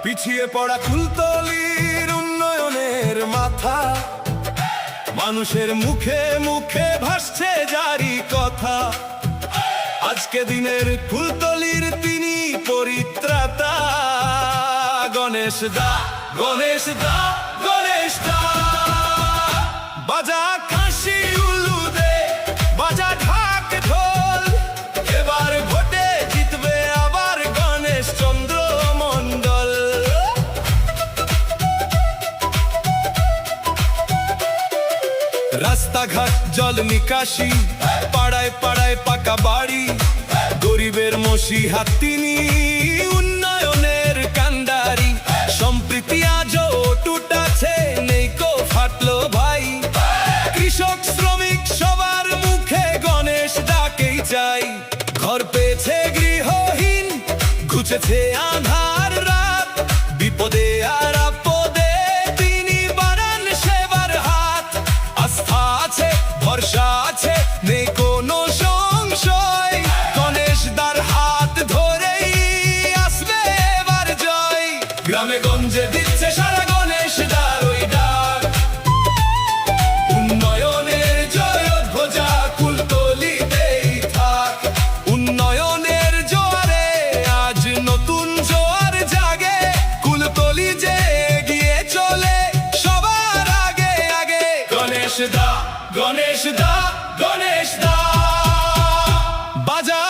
পিছিয়ে পড়া কুলতলির উন্নয়নের মাথা, মানুষের মুখে মুখে ভাসছে জারি কথা। আজকে দিনের কুলতলির তিনি পরিত্রাতা, গণেশ দা, গণেশ দা, গণেশ দা। বাজা কাশি উলু দে, বাজা ঢাক ঢোল, এবার ভোটে জিতবে আবার গণেশ চন্দ্র মণ্ডল। রাস্তাঘাট জল নিকাশি, পাড়ায় পাড়ায় পাকা বাড়ি, গরিবের মসিহা তিনি, উন্নয়নের কান্ডারি। সম্প্রীতি আজও অটুট আছে, নেই কো ফাটলো ভাই। কৃষক শ্রমিক সবার মুখে গণেশ ডাকেই চাই। ঘর পেয়েছে গৃহহীন, ঘুচেছে আঁধার রাত, বিপদে আর আপদে তিনি বাড়ান সেবার হাত। আস্থা আছে, ভরসা আছে, নেই কোনো সংশয়, গণেশ দার হাত ধরেই আসবে এবার জয়। গ্রামে গঞ্জে দিচ্ছে সারা গণেশ দার ওই ডাক, উন্নয়নের জয়ধ্বজা কুলতলিতেই থাক। উন্নয়নের জোয়ারে আজ নতুন জোয়ার জাগে, কুলতলি যে এগিয়ে চলে সবার আগে আগে। গণেশ দা, গণেশ দা, গণেশ দা। বাজা